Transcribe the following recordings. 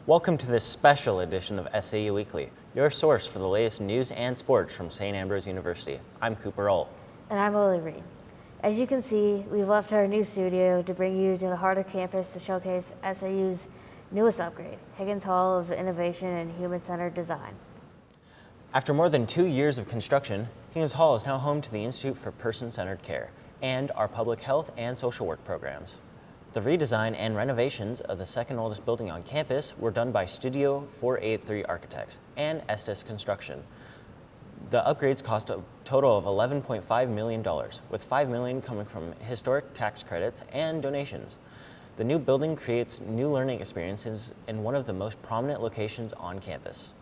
Welcome to this special edition of SAU Weekly, your source for the latest news and sports from St. Ambrose University. I'm Cooper Ull. And I'm Lily Reed. As you can see, we've left our new studio to bring you to the heart of campus to showcase SAU's newest upgrade, Higgins Hall of Innovation and Human-Centered Design. After more than 2 years of construction, Higgins Hall is now home to the Institute for Person-Centered Care and our public health and social work programs. The redesign and renovations of the second oldest building on campus were done by Studio 483 Architects and Estes Construction. The upgrades cost a total of $11.5 million, with $5 million coming from historic tax credits and donations. The new building creates new learning experiences in one of the most prominent locations on campus.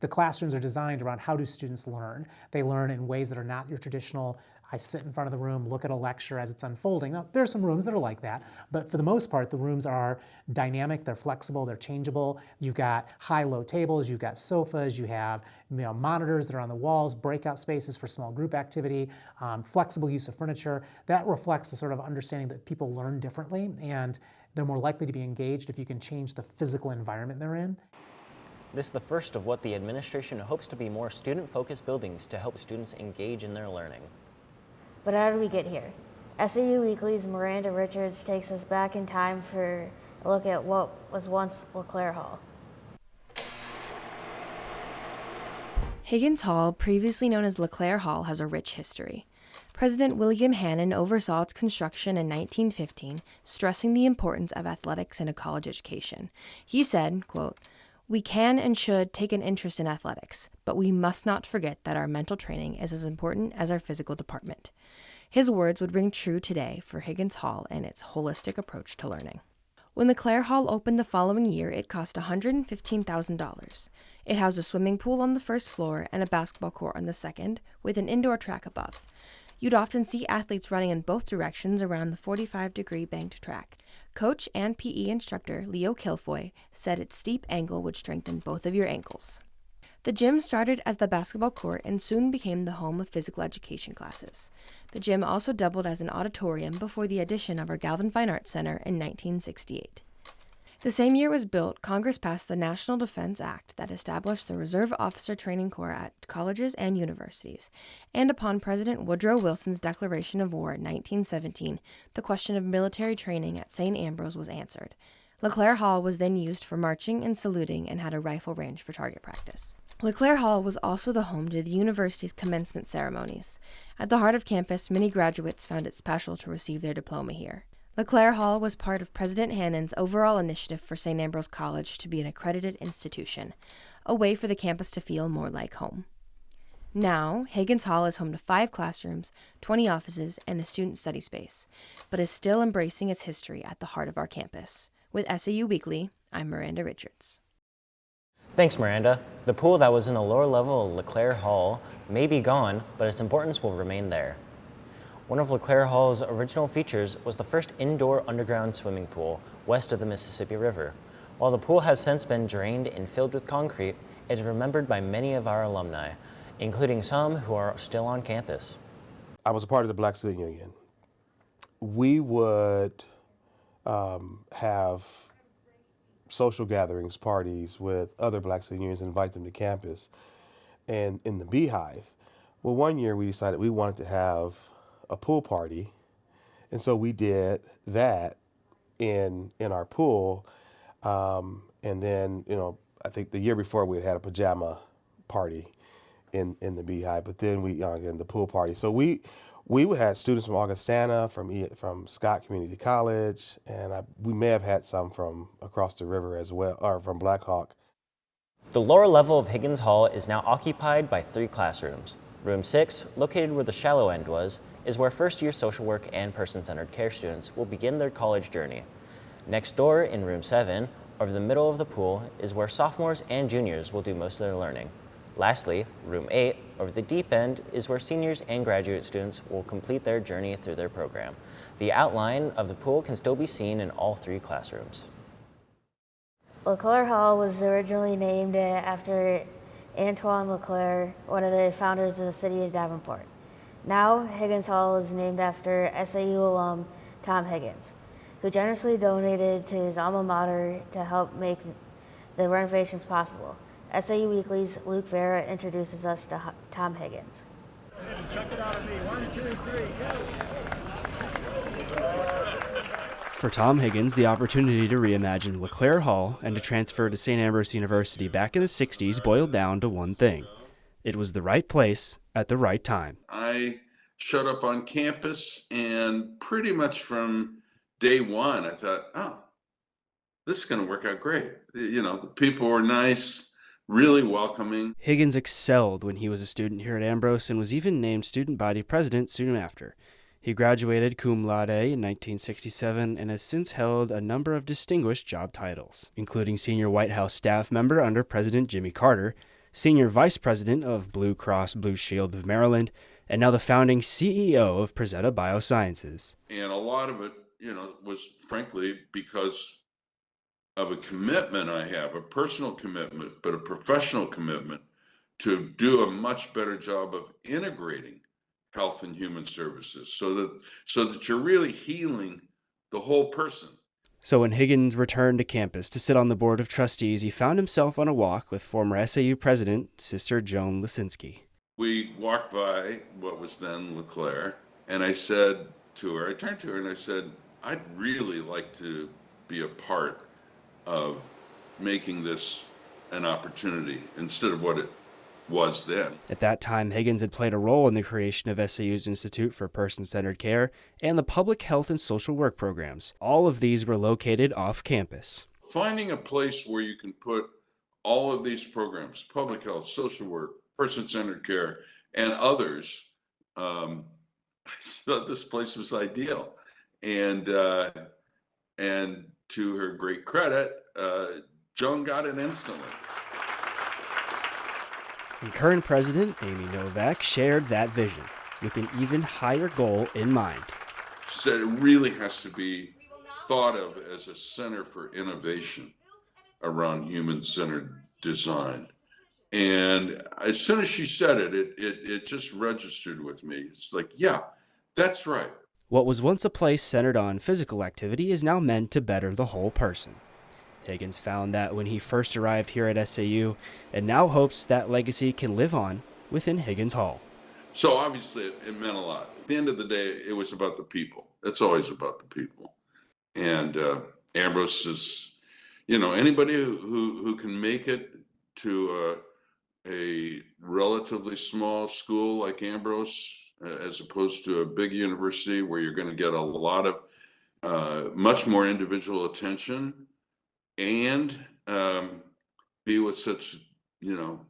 The classrooms are designed around how do students learn. They learn in ways that are not your traditional, I sit in front of the room, look at a lecture as it's unfolding. Now, there are some rooms that are like that, but for the most part, the rooms are dynamic, they're flexible, they're changeable. You've got high-low tables, you've got sofas, you have monitors that are on the walls, breakout spaces for small group activity, flexible use of furniture. That reflects the sort of understanding that people learn differently, and they're more likely to be engaged if you can change the physical environment they're in. This is the first of what the administration hopes to be more student-focused buildings to help students engage in their learning. But how did we get here? SAU Weekly's Miranda Richards takes us back in time for a look at what was once LeClaire Hall. Higgins Hall, previously known as LeClaire Hall, has a rich history. President William Hannon oversaw its construction in 1915, stressing the importance of athletics in a college education. He said, quote, "We can and should take an interest in athletics, but we must not forget that our mental training is as important as our physical department." His words would ring true today for Higgins Hall and its holistic approach to learning. When LeClaire Hall opened the following year, it cost $115,000. It housed a swimming pool on the first floor and a basketball court on the second, with an indoor track above. You'd often see athletes running in both directions around the 45-degree banked track. Coach and PE instructor Leo Kilfoy said its steep angle would strengthen both of your ankles. The gym started as the basketball court and soon became the home of physical education classes. The gym also doubled as an auditorium before the addition of our Galvin Fine Arts Center in 1968. The same year it was built, Congress passed the National Defense Act that established the Reserve Officer Training Corps at colleges and universities. And upon President Woodrow Wilson's declaration of war in 1917, the question of military training at St. Ambrose was answered. LeClaire Hall was then used for marching and saluting and had a rifle range for target practice. LeClaire Hall was also the home to the university's commencement ceremonies. At the heart of campus, many graduates found it special to receive their diploma here. LeClaire Hall was part of President Hannon's overall initiative for St. Ambrose College to be an accredited institution, a way for the campus to feel more like home. Now, Higgins Hall is home to 5 classrooms, 20 offices, and a student study space, but is still embracing its history at the heart of our campus. With SAU Weekly, I'm Miranda Richards. Thanks, Miranda. The pool that was in the lower level of LeClaire Hall may be gone, but its importance will remain there. One of LeClaire Hall's original features was the first indoor underground swimming pool west of the Mississippi River. While the pool has since been drained and filled with concrete, it is remembered by many of our alumni, including some who are still on campus. I was a part of the Black Student Union. We would have social gatherings, parties with other Black Student Unions, invite them to campus. And in the Beehive, well, one year we decided we wanted to have a pool party, and so we did that in our pool, and then I think the year before we had a pajama party in the Beehive, but then we again the pool party. So we had students from Augustana, from Scott Community College, and we may have had some from across the river as well, or from Black Hawk. The lower level of Higgins Hall is now occupied by 3 classrooms. Room 6, located where the shallow end was, is where first-year social work and person-centered care students will begin their college journey. Next door, in room 7, over the middle of the pool, is where sophomores and juniors will do most of their learning. Lastly, room 8, over the deep end, is where seniors and graduate students will complete their journey through their program. The outline of the pool can still be seen in all 3 classrooms. LeClaire Hall was originally named after Antoine LeClaire, one of the founders of the city of Davenport. Now, Higgins Hall is named after SAU alum Tom Higgins, who generously donated to his alma mater to help make the renovations possible. SAU Weekly's Luke Vera introduces us to Tom Higgins. Check it out of me. 1, 2, 3, go. For Tom Higgins, the opportunity to reimagine LeClaire Hall and to transfer to St. Ambrose University back in the 60s boiled down to one thing. It was the right place at the right time. I showed up on campus, and pretty much from day one, I thought, oh, this is going to work out great. You know, the people were nice, really welcoming. Higgins excelled when he was a student here at Ambrose and was even named student body president soon after. He graduated cum laude in 1967 and has since held a number of distinguished job titles, including senior White House staff member under President Jimmy Carter, senior vice president of Blue Cross Blue Shield of Maryland, and now the founding CEO of Presenta Biosciences. And a lot of it, you know, was frankly because of a commitment I have, a personal commitment, but a professional commitment to do a much better job of integrating health and human services so that you're really healing the whole person. So when Higgins returned to campus to sit on the board of trustees, he found himself on a walk with former SAU president, Sister Joan Lisinski. We walked by what was then LeClaire, and I said to her, I turned to her and I said, I'd really like to be a part of making this an opportunity instead of what it was then. At that time, Higgins had played a role in the creation of SAU's Institute for Person-Centered Care and the public health and social work programs. All of these were located off campus. Finding a place where you can put all of these programs, public health, social work, person-centered care, and others, I thought this place was ideal. And to her great credit, Joan got it instantly. And current president Amy Novak shared that vision with an even higher goal in mind. She said it really has to be thought of as a center for innovation around human-centered design. And as soon as she said it, it just registered with me. It's like, yeah, that's right. What was once a place centered on physical activity is now meant to better the whole person. Higgins found that when he first arrived here at SAU, and now hopes that legacy can live on within Higgins Hall. So obviously it meant a lot. At the end of the day, it was about the people. It's always about the people. And Ambrose is, you know, anybody who can make it to a relatively small school like Ambrose, as opposed to a big university where you're going to get a lot of much more individual attention and be with such, you know,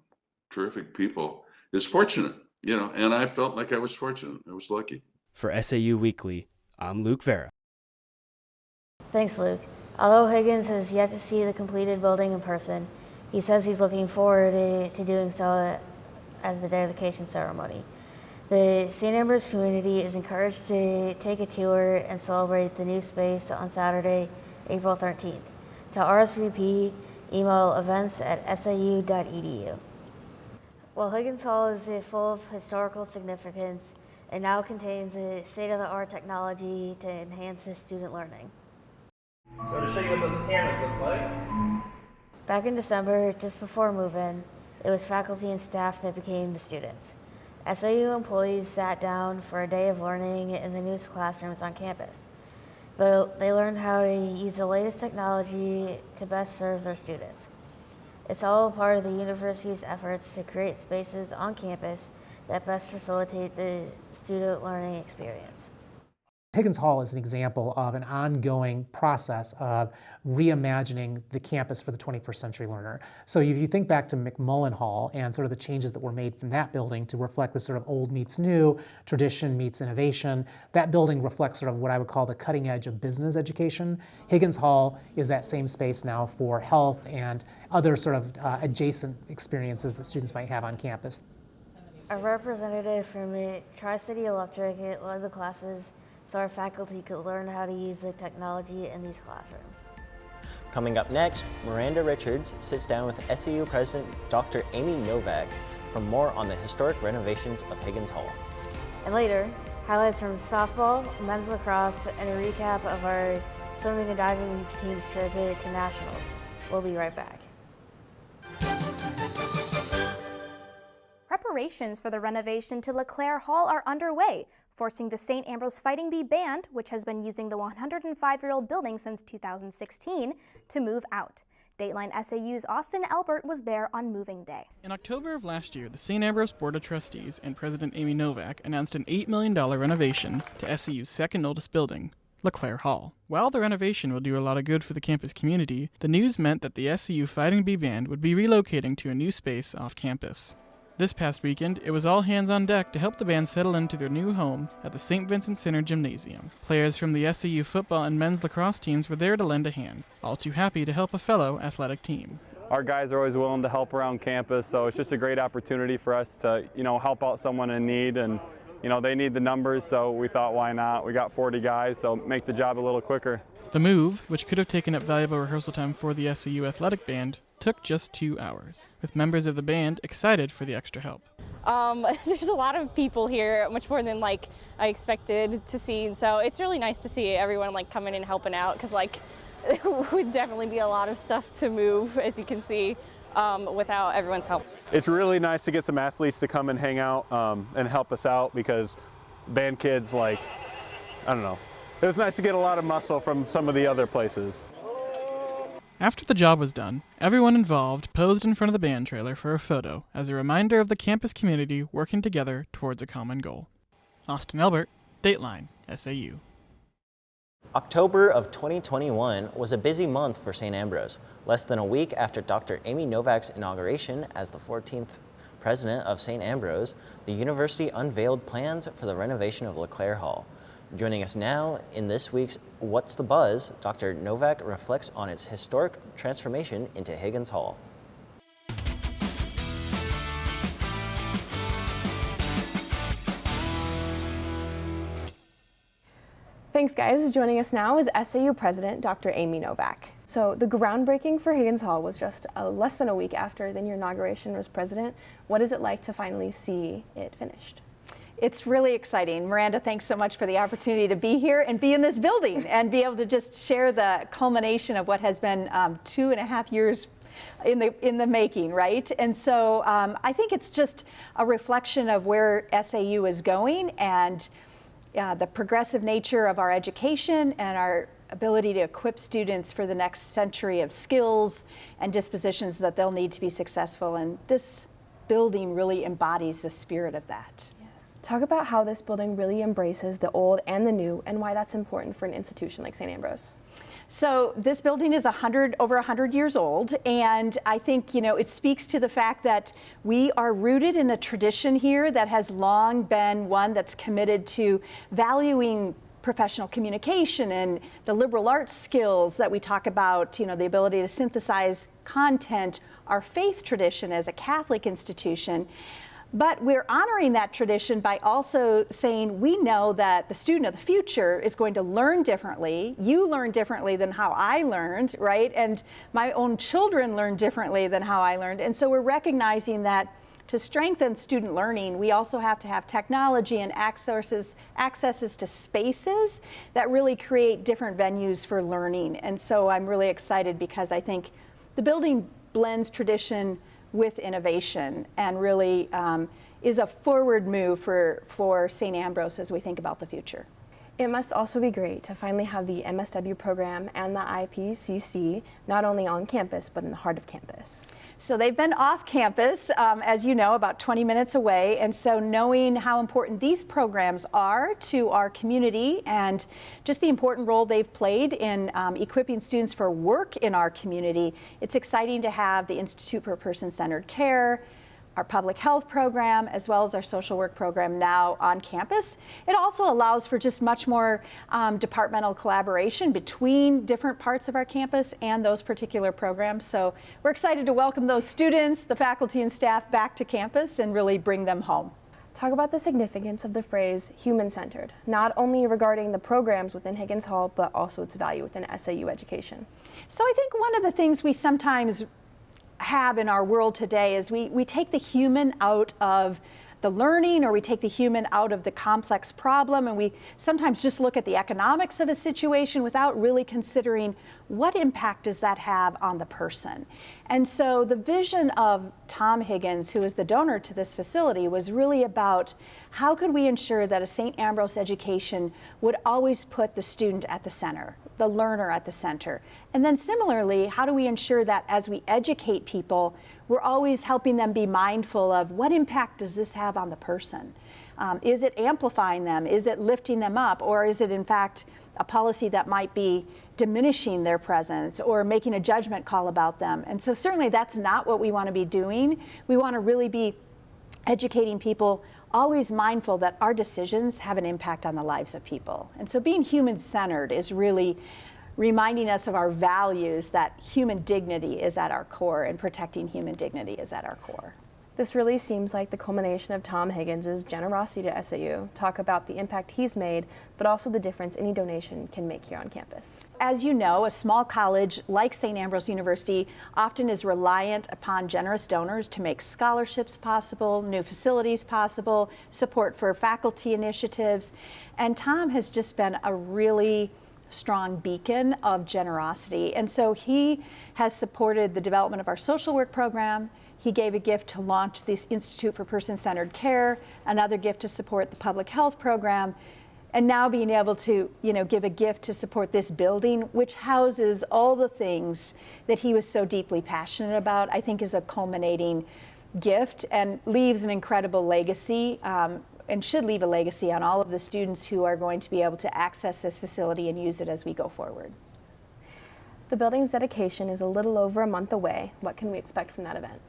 terrific people is fortunate, you know, and I felt like I was fortunate. I was lucky. For SAU Weekly, I'm Luke Vera. Thanks, Luke. Although Higgins has yet to see the completed building in person, he says he's looking forward to doing so at the dedication ceremony. The St. Ambrose community is encouraged to take a tour and celebrate the new space on Saturday, April 13th. To RSVP, email events@sau.edu. While Higgins Hall is full of historical significance, it now contains a state-of-the-art technology to enhance his student learning. So to show you what those cameras look like. Back in December, just before move-in, it was faculty and staff that became the students. SAU employees sat down for a day of learning in the newest classrooms on campus. They learned how to use the latest technology to best serve their students. It's all part of the university's efforts to create spaces on campus that best facilitate the student learning experience. Higgins Hall is an example of an ongoing process of reimagining the campus for the 21st century learner. So if you think back to McMullen Hall and sort of the changes that were made from that building to reflect the sort of old meets new, tradition meets innovation, that building reflects sort of what I would call the cutting edge of business education. Higgins Hall is that same space now for health and other sort of adjacent experiences that students might have on campus. A representative from Tri-City Electric led the classes so our faculty could learn how to use the technology in these classrooms. Coming up next, Miranda Richards sits down with SAU President Dr. Amy Novak for more on the historic renovations of Higgins Hall. And later, highlights from softball, men's lacrosse, and a recap of our swimming and diving team's trip to nationals. We'll be right back. preparations for the renovation to LeClaire Hall are underway, forcing the St. Ambrose Fighting Bee Band, which has been using the 105-year-old building since 2016, to move out. Dateline SAU's Austin Albert was there on moving day. In October of last year, the St. Ambrose Board of Trustees and President Amy Novak announced an $8 million renovation to SAU's second oldest building, LeClaire Hall. While the renovation will do a lot of good for the campus community, the news meant that the SAU Fighting Bee Band would be relocating to a new space off campus. This past weekend, it was all hands on deck to help the band settle into their new home at the St. Vincent Center Gymnasium. Players from the SAU football and men's lacrosse teams were there to lend a hand, all too happy to help a fellow athletic team. Our guys are always willing to help around campus, so it's just a great opportunity for us to, help out someone in need. And, they need the numbers, so we thought, why not? We got 40 guys, so make the job a little quicker. The move, which could have taken up valuable rehearsal time for the SAU athletic band, took just 2 hours, with members of the band excited for the extra help. There's a lot of people here, much more than I expected to see, and so it's really nice to see everyone coming and helping out, because it would definitely be a lot of stuff to move, as you can see, without everyone's help. It's really nice to get some athletes to come and hang out and help us out, because band kids, I don't know. It was nice to get a lot of muscle from some of the other places. After the job was done, everyone involved posed in front of the band trailer for a photo as a reminder of the campus community working together towards a common goal. Austin Albert, Dateline, SAU. October of 2021 was a busy month for St. Ambrose. Less than a week after Dr. Amy Novak's inauguration as the 14th president of St. Ambrose, the university unveiled plans for the renovation of LeClaire Hall. Joining us now in this week's What's the Buzz, Dr. Novak reflects on its historic transformation into Higgins Hall. Thanks, guys. Joining us now is SAU President Dr. Amy Novak. So the groundbreaking for Higgins Hall was just less than a week after your inauguration as president. What is it like to finally see it finished? It's really exciting. Miranda, thanks so much for the opportunity to be here and be in this building and be able to just share the culmination of what has been 2.5 years in the making, right? And so I think it's just a reflection of where SAU is going and the progressive nature of our education and our ability to equip students for the next century of skills and dispositions that they'll need to be successful. And this building really embodies the spirit of that. Talk about how this building really embraces the old and the new and why that's important for an institution like St. Ambrose. So this building is over 100 years old, and I think it speaks to the fact that we are rooted in a tradition here that has long been one that's committed to valuing professional communication and the liberal arts skills that we talk about, the ability to synthesize content, our faith tradition as a Catholic institution. But we're honoring that tradition by also saying we know that the student of the future is going to learn differently. You learn differently than how I learned, right? And my own children learn differently than how I learned. And so we're recognizing that to strengthen student learning, we also have to have technology and accesses to spaces that really create different venues for learning. And so I'm really excited because I think the building blends tradition with innovation and really is a forward move for St. Ambrose as we think about the future. It must also be great to finally have the MSW program and the IPCC not only on campus but in the heart of campus. So they've been off campus, as you know, about 20 minutes away. And so knowing how important these programs are to our community and just the important role they've played in equipping students for work in our community, it's exciting to have the Institute for Person-Centered Care, our public health program, as well as our social work program now on campus. It also allows for just much more departmental collaboration between different parts of our campus and those particular programs. So we're excited to welcome those students, the faculty and staff back to campus and really bring them home. Talk about the significance of the phrase human-centered, not only regarding the programs within Higgins Hall, but also its value within SAU education. So I think one of the things we sometimes have in our world today is we take the human out of the learning, or we take the human out of the complex problem, and we sometimes just look at the economics of a situation without really considering what impact does that have on the person. And so the vision of Tom Higgins, who is the donor to this facility, was really about how could we ensure that a St. Ambrose education would always put the student at the center, the learner at the center. And then similarly, how do we ensure that as we educate people, we're always helping them be mindful of what impact does this have on the person? Is it amplifying them? Is it lifting them up? Or is it in fact a policy that might be diminishing their presence or making a judgment call about them? And so certainly that's not what we want to be doing. We want to really be educating people, always mindful that our decisions have an impact on the lives of people. And so being human-centered is really reminding us of our values, that human dignity is at our core and protecting human dignity is at our core. This really seems like the culmination of Tom Higgins' generosity to SAU. Talk about the impact he's made, but also the difference any donation can make here on campus. As you know, a small college like St. Ambrose University often is reliant upon generous donors to make scholarships possible, new facilities possible, support for faculty initiatives. And Tom has just been a really strong beacon of generosity. And so he has supported the development of our social work program. He gave a gift to launch the Institute for Person-Centered Care, another gift to support the public health program, and now being able to, give a gift to support this building, which houses all the things that he was so deeply passionate about, I think is a culminating gift and leaves an incredible legacy, and should leave a legacy on all of the students who are going to be able to access this facility and use it as we go forward. The building's dedication is a little over a month away. What can we expect from that event?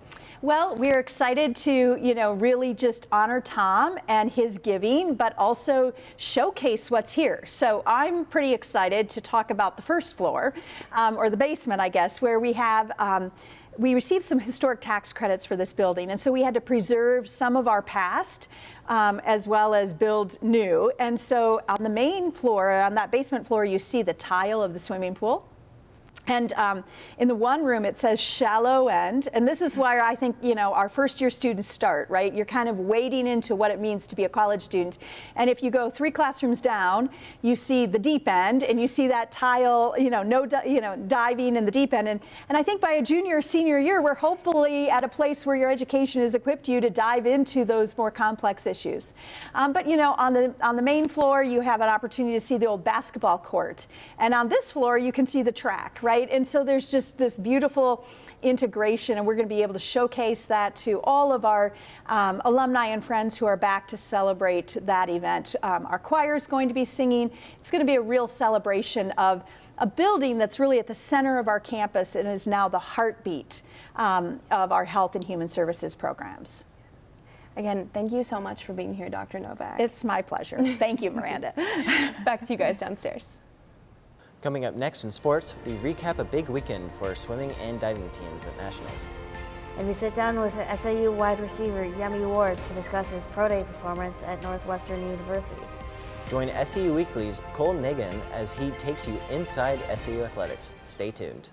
Well, we're excited to, really just honor Tom and his giving, but also showcase what's here. So I'm pretty excited to talk about the first floor, or the basement, I guess, where we have we received some historic tax credits for this building, and so we had to preserve some of our past as well as build new. And so on the main floor, on that basement floor, you see the tile of the swimming pool. And in the one room, it says shallow end. And this is where I think, our first year students start, right? You're kind of wading into what it means to be a college student. And if you go 3 classrooms down, you see the deep end and you see that tile, diving in the deep end. And I think by a junior or senior year, we're hopefully at a place where your education has equipped you to dive into those more complex issues. But on the main floor, you have an opportunity to see the old basketball court. And on this floor, you can see the track, right? And so there's just this beautiful integration, and we're going to be able to showcase that to all of our alumni and friends who are back to celebrate that event. Our choir is going to be singing. It's going to be a real celebration of a building that's really at the center of our campus and is now the heartbeat of our health and human services programs. Again, thank you so much for being here, Dr. Novak. It's my pleasure. Thank you, Miranda. Back to you guys downstairs. Coming up next in sports, we recap a big weekend for swimming and diving teams at Nationals. And we sit down with SAU wide receiver Yemi Ward to discuss his pro day performance at Northwestern University. Join SAU Weekly's Cole Nigan as he takes you inside SAU athletics. Stay tuned.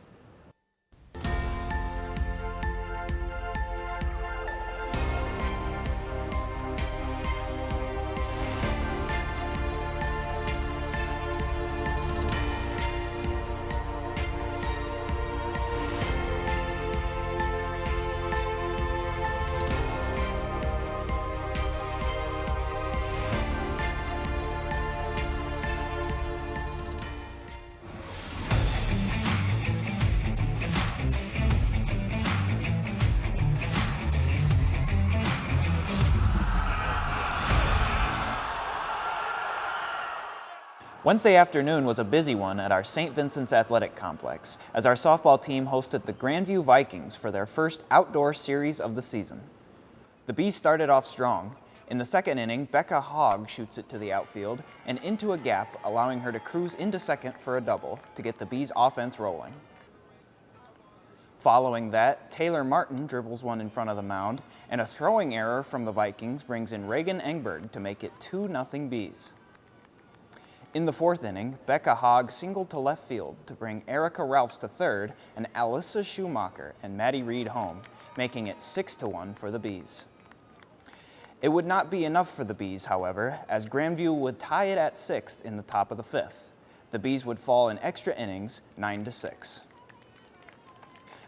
Wednesday afternoon was a busy one at our St. Vincent's Athletic Complex as our softball team hosted the Grandview Vikings for their first outdoor series of the season. The Bees started off strong. In the second inning, Becca Hogg shoots it to the outfield and into a gap, allowing her to cruise into second for a double to get the Bees' offense rolling. Following that, Taylor Martin dribbles one in front of the mound, and a throwing error from the Vikings brings in Reagan Engberg to make it 2-0 Bees. In the fourth inning, Becca Hogg singled to left field to bring Erica Ralphs to third and Alyssa Schumacher and Maddie Reed home, making it 6-1 for the Bees. It would not be enough for the Bees, however, as Grandview would tie it at 6th in the top of the 5th. The Bees would fall in extra innings, 9-6.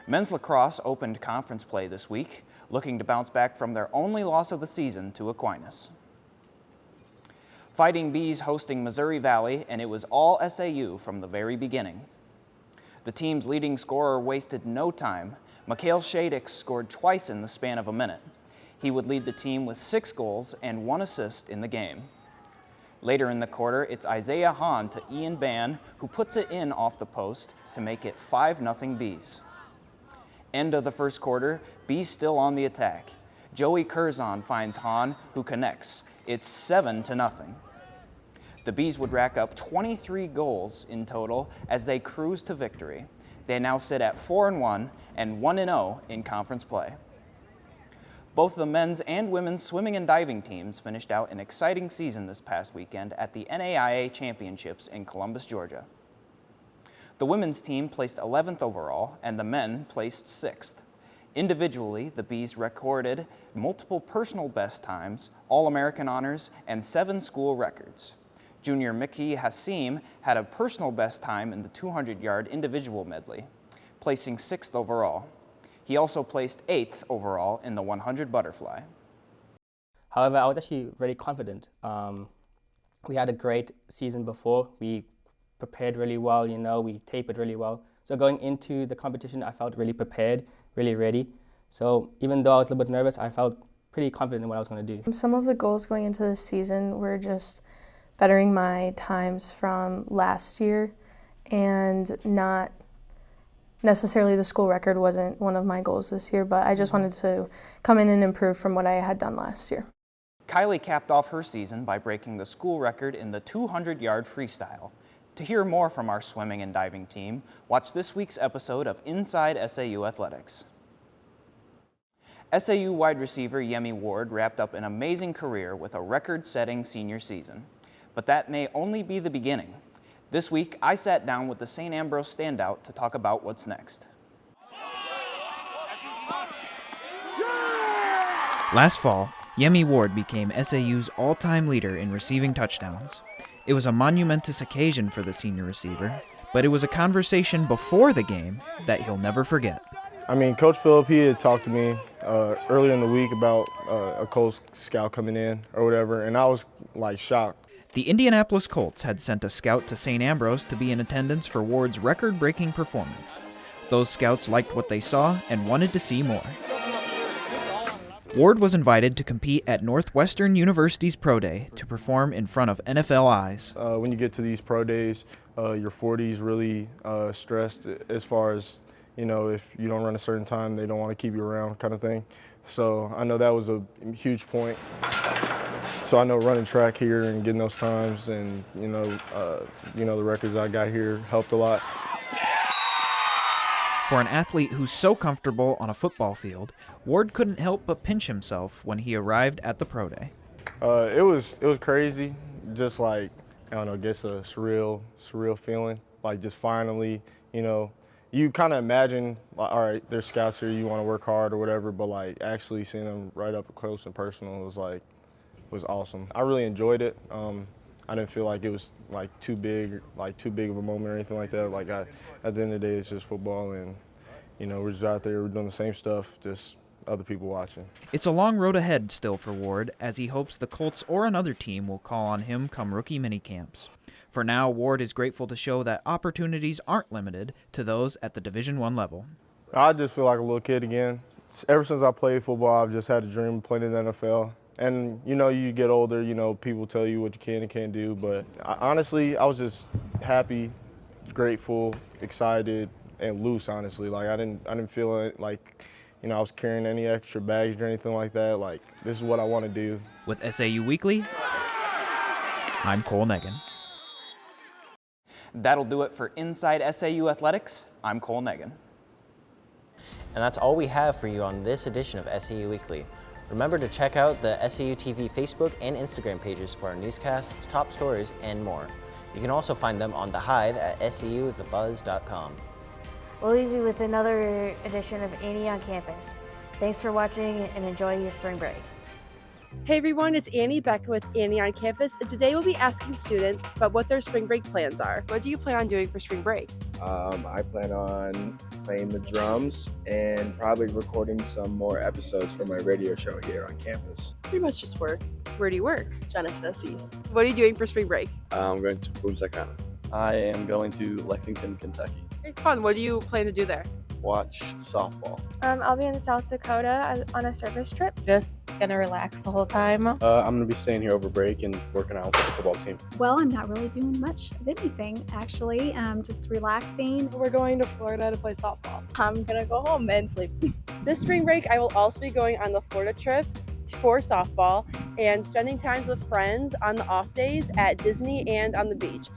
Men's lacrosse opened conference play this week, looking to bounce back from their only loss of the season to Aquinas. Fighting Bees hosting Missouri Valley, and it was all SAU from the very beginning. The team's leading scorer wasted no time. Mikhail Shadix scored twice in the span of a minute. He would lead the team with 6 goals and 1 assist in the game. Later in the quarter, it's Isaiah Hahn to Ian Ban, who puts it in off the post to make it 5-0 Bees. End of the first quarter, Bees still on the attack. Joey Curzon finds Hahn, who connects. It's 7-0. The Bees would rack up 23 goals in total as they cruise to victory. They now sit at 4-1 and 1-0 in conference play. Both the men's and women's swimming and diving teams finished out an exciting season this past weekend at the NAIA Championships in Columbus, Georgia. The women's team placed 11th overall and the men placed 6th. Individually, the Bees recorded multiple personal best times, All-American honors, and 7 school records. Junior Mickey Hassim had a personal best time in the 200-yard individual medley, placing 6th overall. He also placed 8th overall in the 100 butterfly. However, I was actually very confident. We had a great season before. We prepared really well, we tapered really well. So going into the competition, I felt really prepared, really ready. So even though I was a little bit nervous, I felt pretty confident in what I was going to do. Some of the goals going into this season were just bettering my times from last year, and not necessarily the school record wasn't one of my goals this year, but I just wanted to come in and improve from what I had done last year. Kylie capped off her season by breaking the school record in the 200-yard freestyle. To hear more from our swimming and diving team, watch this week's episode of Inside SAU Athletics. SAU wide receiver Yemi Ward wrapped up an amazing career with a record-setting senior season. But that may only be the beginning. This week, I sat down with the St. Ambrose standout to talk about what's next. Last fall, Yemi Ward became SAU's all-time leader in receiving touchdowns. It was a monumentous occasion for the senior receiver, but it was a conversation before the game that he'll never forget. I mean, Coach Phillip, he had talked to me earlier in the week about a Colts scout coming in or whatever, and I was like shocked. The Indianapolis Colts had sent a scout to St. Ambrose to be in attendance for Ward's record-breaking performance. Those scouts liked what they saw and wanted to see more. Ward was invited to compete at Northwestern University's Pro Day to perform in front of NFL eyes. When you get to these pro days, your 40's really stressed as far as, if you don't run a certain time, they don't want to keep you around kind of thing. So I know that was a huge point. So I know running track here and getting those times and, the records I got here helped a lot. For an athlete who's so comfortable on a football field, Ward couldn't help but pinch himself when he arrived at the pro day. It was crazy, just like, I don't know, just a surreal feeling. Like just finally, you kind of imagine, like, all right, there's scouts here, you want to work hard or whatever, but like actually seeing them right up close and personal was awesome. I really enjoyed it. I didn't feel like it was like too big of a moment or anything like that. Like at the end of the day, it's just football, and we're just out there, we're doing the same stuff, just other people watching. It's a long road ahead still for Ward, as he hopes the Colts or another team will call on him come rookie minicamps. For now, Ward is grateful to show that opportunities aren't limited to those at the Division I level. I just feel like a little kid again. Ever since I played football, I've just had a dream of playing in the NFL. And, you get older, people tell you what you can and can't do. But honestly, I was just happy, grateful, excited, and loose, honestly. Like, I didn't feel like, I was carrying any extra baggage or anything like that. Like, this is what I want to do. With SAU Weekly, I'm Cole Negan. That'll do it for Inside SAU Athletics. I'm Cole Negan. And that's all we have for you on this edition of SAU Weekly. Remember to check out the SAU TV Facebook and Instagram pages for our newscast, top stories, and more. You can also find them on The Hive at sauthebuzz.com. We'll leave you with another edition of Annie on Campus. Thanks for watching and enjoy your spring break. Hey everyone, it's Annie back with Annie on Campus, and today we'll be asking students about what their spring break plans are. What do you plan on doing for spring break? I plan on playing the drums and probably recording some more episodes for my radio show here on campus. Pretty much just work. Where do you work? Genesis East. What are you doing for spring break? I'm going to Punta Cana. I am going to Lexington, Kentucky. Hey, fun. What do you plan to do there? Watch softball. I'll be in South Dakota on a service trip. Just gonna relax the whole time. I'm gonna be staying here over break and working out with the football team. Well, I'm not really doing much of anything, actually. Just relaxing. We're going to Florida to play softball. I'm gonna go home and sleep. This spring break, I will also be going on the Florida trip for softball and spending times with friends on the off days at Disney and on the beach.